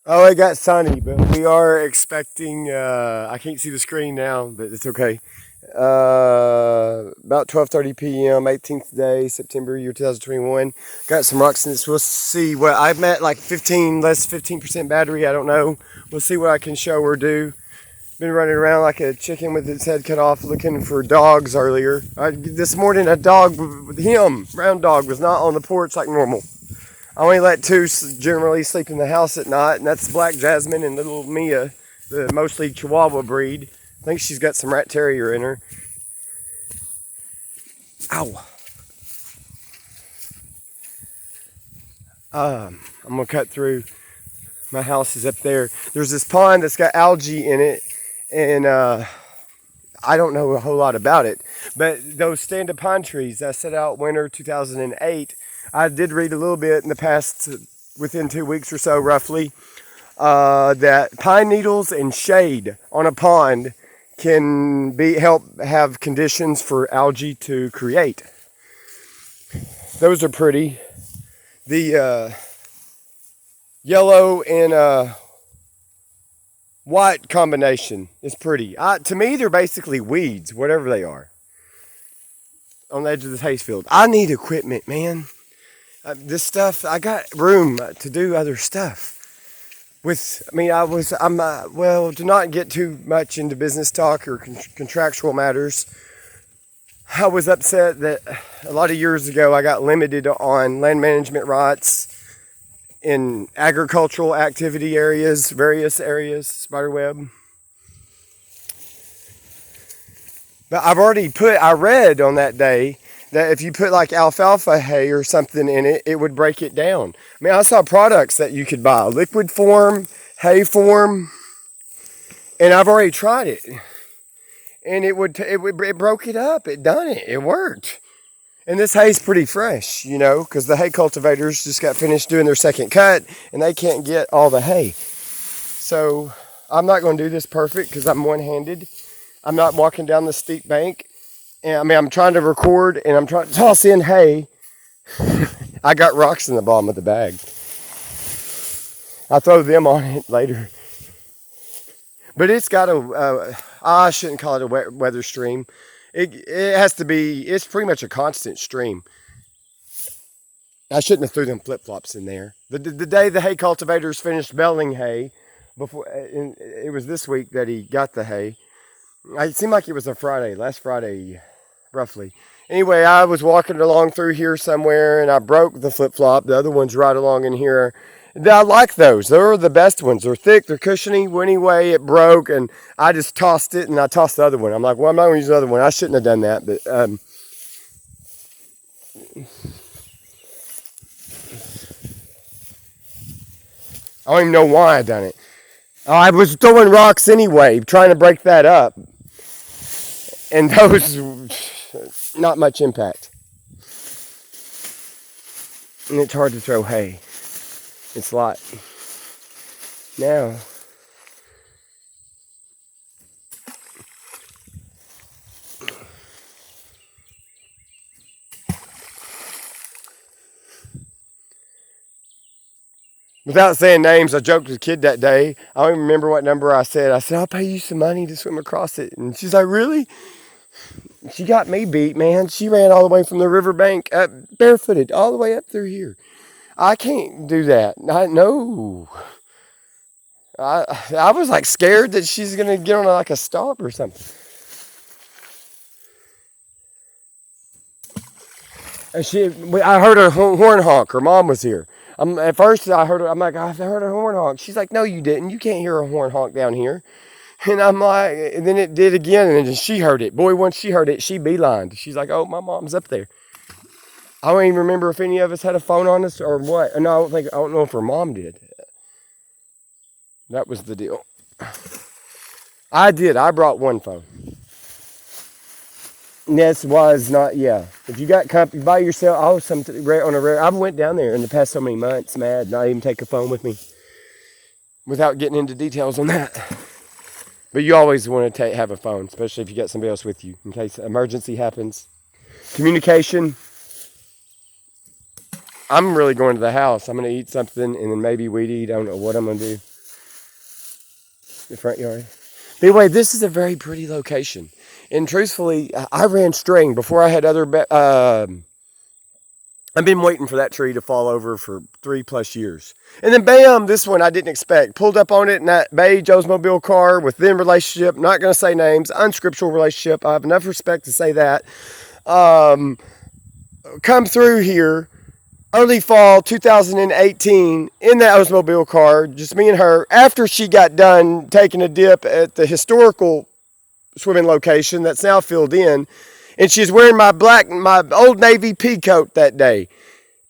Oh, it got sunny, but we are expecting. I can't see the screen now, but it's okay. About 12:30 p.m. 18th day, September year 2021. Got some rocks in this. We'll see what I'm at. Like 15% battery. I don't know. We'll see what I can show or do. Been running around like a chicken with its head cut off, looking for dogs earlier. This morning, a dog, round dog, was not on the porch like normal. I only let two generally sleep in the house at night, and that's Black Jasmine and little Mia, the mostly Chihuahua breed. I think she's got some rat terrier in her. Ow. I'm gonna cut through. My house is up there. There's this pond that's got algae in it, and I don't know a whole lot about it. But those stand-up pine trees, I set out winter 2008. I did read a little bit in the past, within 2 weeks or so, roughly, that pine needles and shade on a pond can help have conditions for algae to create. Those are pretty. The yellow and white combination is pretty. To me, they're basically weeds, whatever they are, on the edge of this hayfield. I need equipment, man. This stuff, I got room to do other stuff. Well, to not get too much into business talk or contractual matters, I was upset that a lot of years ago I got limited on land management rights in agricultural activity areas, various areas, spiderweb. But I read on that day that if you put like alfalfa hay or something in it, it would break it down. I mean, I saw products that you could buy, liquid form, hay form, and I've already tried it. And it broke it up. It done it. It worked. And this hay's pretty fresh, because the hay cultivators just got finished doing their second cut and they can't get all the hay. So I'm not going to do this perfect because I'm one-handed. I'm not walking down the steep bank. And I'm trying to record and I'm trying to toss in hay. I got rocks in the bottom of the bag. I'll throw them on it later. But it's got I shouldn't call it a wet weather stream. It has to be, it's pretty much a constant stream. I shouldn't have threw them flip-flops in there. The day the hay cultivators finished belling hay, it was this week that he got the hay. It seemed like it was last Friday, roughly. Anyway, I was walking along through here somewhere and I broke the flip-flop. The other one's right along in here. I like those. They're the best ones. They're thick, they're cushiony. Well, anyway, it broke and I just tossed it and I tossed the other one. I'm like, well, I'm not going to use the other one. I shouldn't have done that, but I don't even know why I done it. I was throwing rocks anyway, trying to break that up. And those, not much impact. And it's hard to throw hay. It's light. Now, without saying names, I joked with a kid that day. I don't even remember what number I said. I said, I'll pay you some money to swim across it. And she's like, really? She got me beat, man. She ran all the way from the riverbank up barefooted, all the way up through here. I can't do that. No. I was like scared that she's going to get on like a stalk or something. I heard her horn honk. Her mom was here. At first, I heard her. I'm like, I heard a horn honk. She's like, no, you didn't. You can't hear a horn honk down here. And I'm like, and then it did again, and then she heard it. Boy, once she heard it, she beelined. She's like, oh, my mom's up there. I don't even remember if any of us had a phone on us or what. No, I don't know if her mom did. That was the deal. I did. I brought one phone. This was not, yeah. If you got company by yourself, on a rare. I went down there in the past so many months, mad, not even take a phone with me, without getting into details on that. But you always want to have a phone, especially if you got somebody else with you, in case an emergency happens. Communication. I'm really going to the house. I'm going to eat something and then maybe weed eat. I don't know what I'm going to do. The front yard. But anyway, this is a very pretty location. And truthfully, I ran string before I had other. I've been waiting for that tree to fall over for 3+ years. And then bam, this one I didn't expect. Pulled up on it in that beige Oldsmobile car with them relationship. Not going to say names. Unscriptural relationship. I have enough respect to say that. Come through here early fall 2018 in that Oldsmobile car, just me and her, after she got done taking a dip at the historical swimming location that's now filled in. And she's wearing my Old Navy pea coat that day.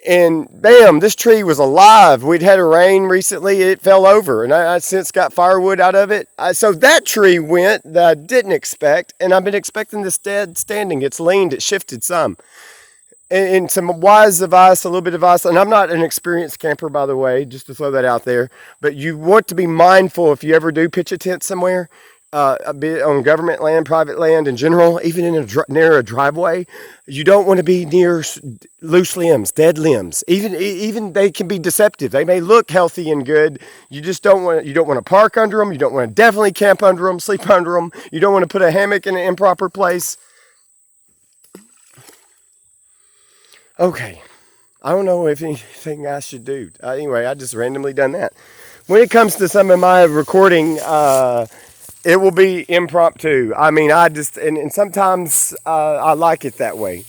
And bam, this tree was alive. We'd had a rain recently. It fell over. And I since got firewood out of it. So that tree went that I didn't expect. And I've been expecting this dead standing. It's leaned. It shifted some. And some wise advice, a little bit of advice. And I'm not an experienced camper, by the way, just to throw that out there. But you want to be mindful if you ever do pitch a tent somewhere. Be it on government land, private land in general, even in near a driveway, you don't want to be near loose limbs, dead limbs. Even they can be deceptive. They may look healthy and good. You just don't want. You don't want to park under them. You don't want to definitely camp under them, sleep under them. You don't want to put a hammock in an improper place. Okay, I don't know if anything I should do. Anyway, I just randomly done that. When it comes to some of my recording. It will be impromptu. I mean, I just, and sometimes I like it that way.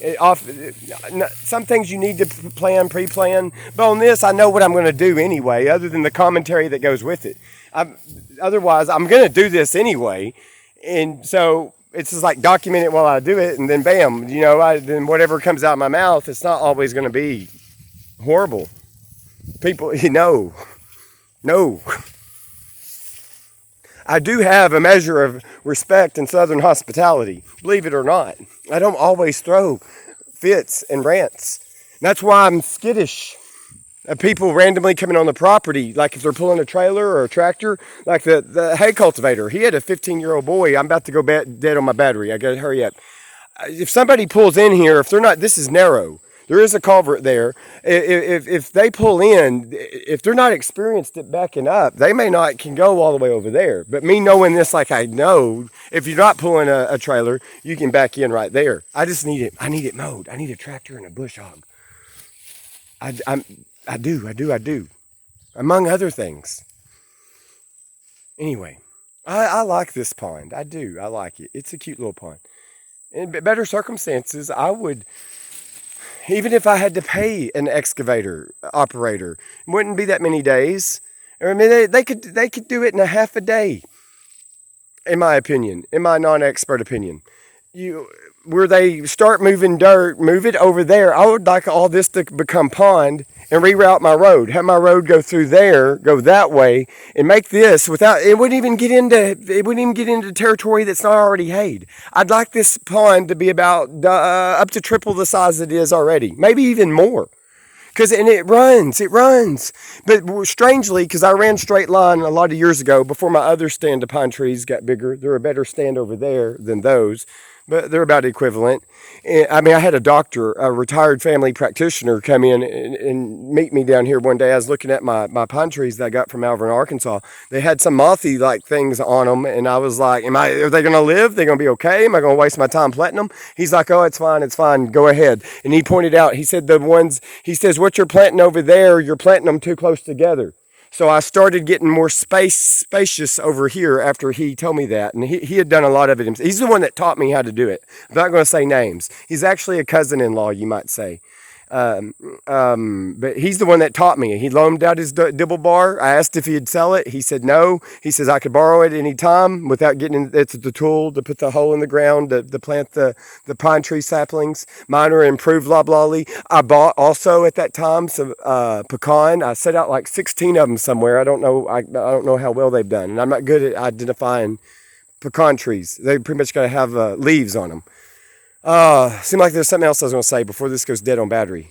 Some things you need to pre-plan, but on this, I know what I'm going to do anyway, other than the commentary that goes with it. Otherwise, I'm going to do this anyway, and so it's just like document it while I do it, and then bam, then whatever comes out of my mouth, it's not always going to be horrible. People, no. I do have a measure of respect in Southern hospitality, believe it or not. I don't always throw fits and rants. That's why I'm skittish of people randomly coming on the property, like if they're pulling a trailer or a tractor, like the hay cultivator. He had a 15-year-old boy. I'm about to go dead on my battery. I got to hurry up. If somebody pulls in here, if they're not, this is narrow. There is a culvert there. If they pull in, if they're not experienced at backing up, they may not can go all the way over there. But me knowing this, like I know, if you're not pulling a trailer, you can back in right there. I just need it. I need it mowed. I need a tractor and a bush hog. I do. Among other things. Anyway, I like this pond. I do. I like it. It's a cute little pond. In better circumstances, I would. Even if I had to pay an excavator operator, it wouldn't be that many days. I mean, they could do it in a half a day, in my opinion, in my non-expert opinion. Where they start moving dirt, move it over there. I would like all this to become pond and reroute my road. Have my road go through there, go that way, and make this without it wouldn't even get into territory that's not already hayed. I'd like this pond to be about up to triple the size it is already, maybe even more. And it runs. But strangely, because I ran straight line a lot of years ago before my other stand of pine trees got bigger, they're a better stand over there than those. But they're about equivalent. And, I mean, I had a retired family practitioner come in and meet me down here one day. I was looking at my pine trees that I got from Malvern, Arkansas. They had some mothy-like things on them, and I was like, are they going to live? They going to be okay? Am I going to waste my time planting them? He's like, oh, it's fine, go ahead. And he pointed out, he said what you're planting over there, you're planting them too close together. So I started getting more spacious over here after he told me that. And he had done a lot of it himself. He's the one that taught me how to do it. I'm not going to say names. He's actually a cousin-in-law, you might say. But he's the one that taught me. He loaned out his dibble bar. I asked if he'd sell it. He said no. He says I could borrow it any time without getting it's the tool to put the hole in the ground to plant the pine tree saplings. Mine are improved loblolly. I bought also at that time some pecan. I set out like 16 of them somewhere. I don't know how well they've done, and I'm not good at identifying pecan trees. They pretty much got to have leaves on them. Seemed like there's something else I was going to say before this goes dead on battery.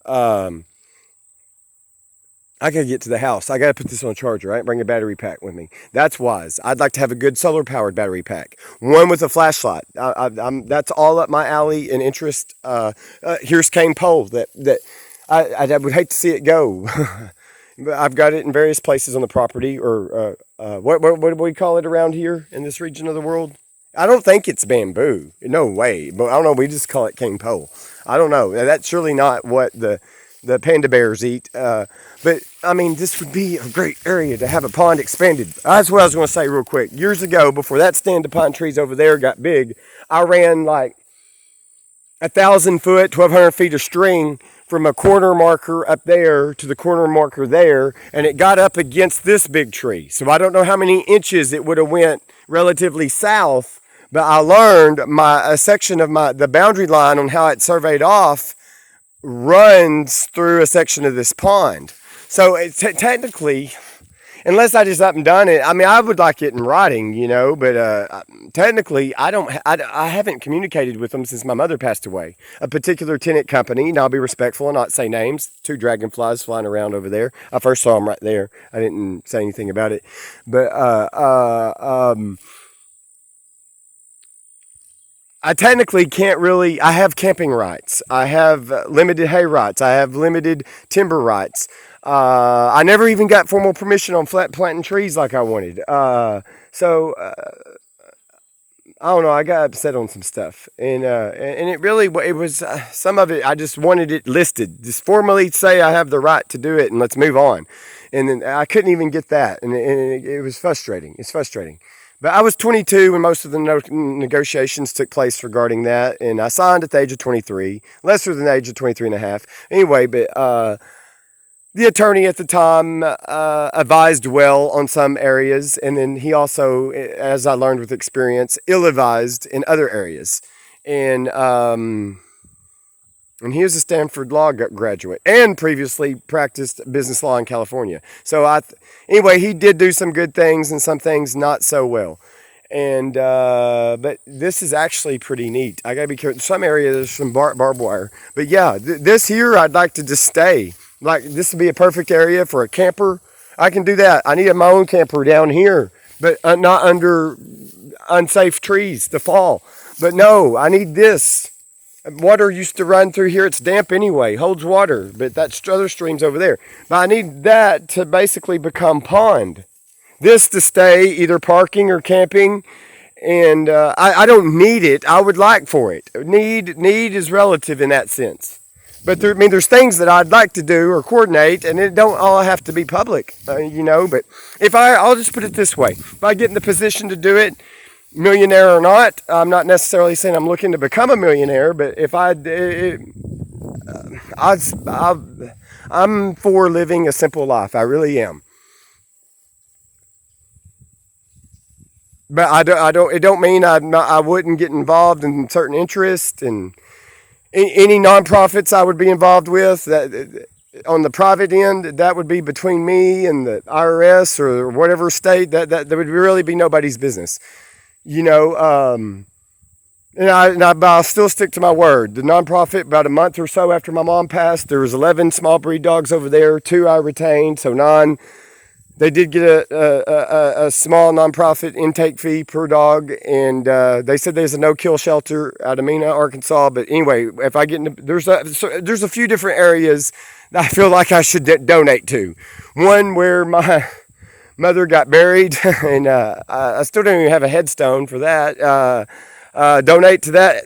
I got to get to the house. I got to put this on a charger. I didn't bring a battery pack with me. That's wise. I'd like to have a good solar-powered battery pack. One with a flashlight. That's all up my alley and interest. Here's Cane Pole that I would hate to see it go. I've got it in various places on the property, or what do we call it around here in this region of the world? I don't think it's bamboo. No way. But I don't know. We just call it cane pole. I don't know. That's surely not what the panda bears eat. But I mean, this would be a great area to have a pond expanded. That's what I was going to say real quick. Years ago, before that stand of pine trees over there got big, I ran like 1,000 foot, 1,200 feet of string from a corner marker up there to the corner marker there, and it got up against this big tree. So I don't know how many inches it would have went relatively south, but I learned a section of the boundary line on how it surveyed off runs through a section of this pond. So technically, unless I just up and done it, I mean, I would like it in writing, but technically, I haven't communicated with them since my mother passed away. A particular tenant company, and I'll be respectful and not say names, 2 dragonflies flying around over there. I first saw them right there. I didn't say anything about it. But I technically can't really, I have camping rights. I have limited hay rights. I have limited timber rights. I never even got formal permission on flat planting trees like I wanted. So I don't know. I got upset on some stuff, and it really, it was some of it. I just wanted it listed, just formally say I have the right to do it, and let's move on. And then I couldn't even get that, and it was frustrating. It's frustrating. But I was 22 when most of the negotiations took place regarding that, and I signed at the age of 23, lesser than the age of 23 and a half. Anyway, but the attorney at the time advised well on some areas, and then he also, as I learned with experience, ill-advised in other areas. And he was a Stanford Law graduate and previously practiced business law in California. So anyway, he did do some good things and some things not so well. And but this is actually pretty neat. I gotta be careful. Some areas there's some barbed wire, but yeah, this here I'd like to just stay. Like, this would be a perfect area for a camper. I can do that. I need my own camper down here, but not under unsafe trees to fall. But no, I need this. Water used to run through here. It's damp anyway, holds water, but that's other streams over there. But I need that to basically become pond. This to stay either parking or camping. And I don't need it. I would like for it. Need is relative in that sense. But there's things that I'd like to do or coordinate, and it don't all have to be public, But I'll just put it this way: if I get in the position to do it, millionaire or not, I'm not necessarily saying I'm looking to become a millionaire, but if I'm for living a simple life. I really am. But I don't. It don't mean I wouldn't get involved in certain interests and any nonprofits I would be involved with. That on the private end, that would be between me and the IRS or whatever state. That there would really be nobody's business. And I'll still stick to my word. The nonprofit, about a month or so after my mom passed, there was 11 small breed dogs over there. 2 I retained, so 9. They did get a small nonprofit intake fee per dog, and they said there's a no-kill shelter out of Mena, Arkansas. But anyway, if I get into, there's a few different areas that I feel like I should donate to. One where my mother got buried, and I still don't even have a headstone for that. Donate to that.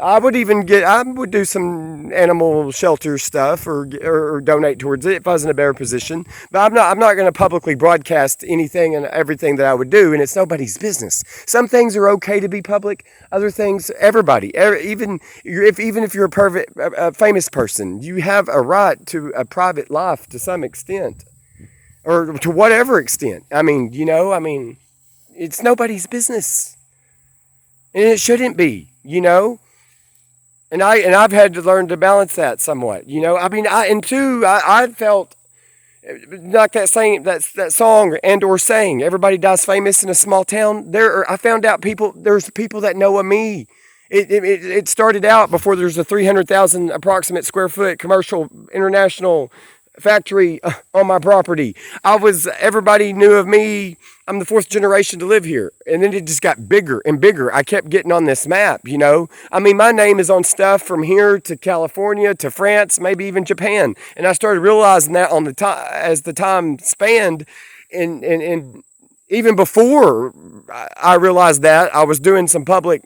I would do some animal shelter stuff or donate towards it if I was in a better position. But I'm not going to publicly broadcast anything and everything that I would do, and it's nobody's business. Some things are okay to be public. Other things, everybody, even if you're a famous person, you have a right to a private life to some extent, or to whatever extent. It's nobody's business. And it shouldn't be, And I've had to learn to balance that somewhat, I felt like that saying, that song or saying, everybody dies famous in a small town. I found out there's people that know of me. It started out before there's a 300,000 approximate square foot commercial international factory on my property. Everybody knew of me. I'm the fourth generation to live here. And then it just got bigger and bigger. I kept getting on this map, you know. I mean, my name is on stuff from here to California to France, maybe even Japan. And I started realizing that on the time as the time spanned, and even before I realized that, I was doing some public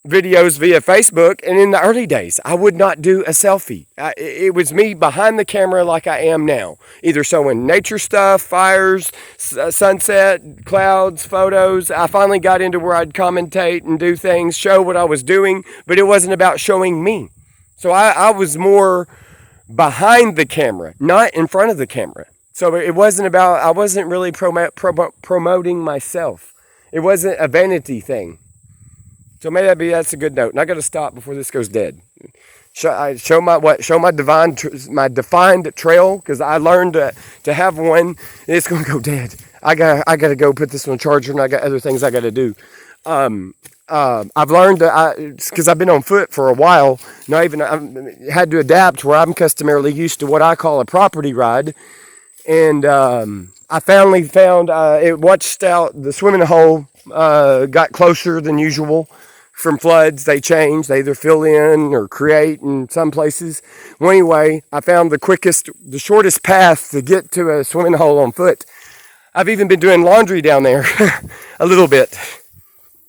videos via Facebook, and in the early days, I would not do a selfie. It was me behind the camera like I am now, either showing nature stuff, fires, sunset, clouds, photos. I finally got into where I'd commentate and do things, show what I was doing, but it wasn't about showing me. So I was more behind the camera, not in front of the camera. So it wasn't about, I wasn't really promoting myself. It wasn't a vanity thing. So maybe that's a good note. And I got to stop before this goes dead. Show my defined trail, because I learned to have one. And it's going to go dead. I got to go put this on a charger, and I got other things I got to do. I've learned because I've been on foot for a while. Not even I had to adapt where I'm customarily used to what I call a property ride, and I finally found it. Watched out the swimming hole. Got closer than usual. From floods, they change. They either fill in or create in some places. Well, anyway, I found the shortest path to get to a swimming hole on foot. I've even been doing laundry down there a little bit.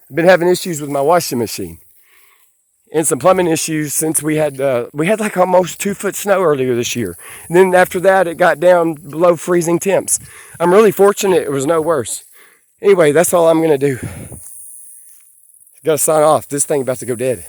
I've been having issues with my washing machine and some plumbing issues since we had like almost 2 foot snow earlier this year. And then after that, it got down below freezing temps. I'm really fortunate it was no worse. Anyway, that's all I'm going to do. Got to sign off. This thing about to go dead.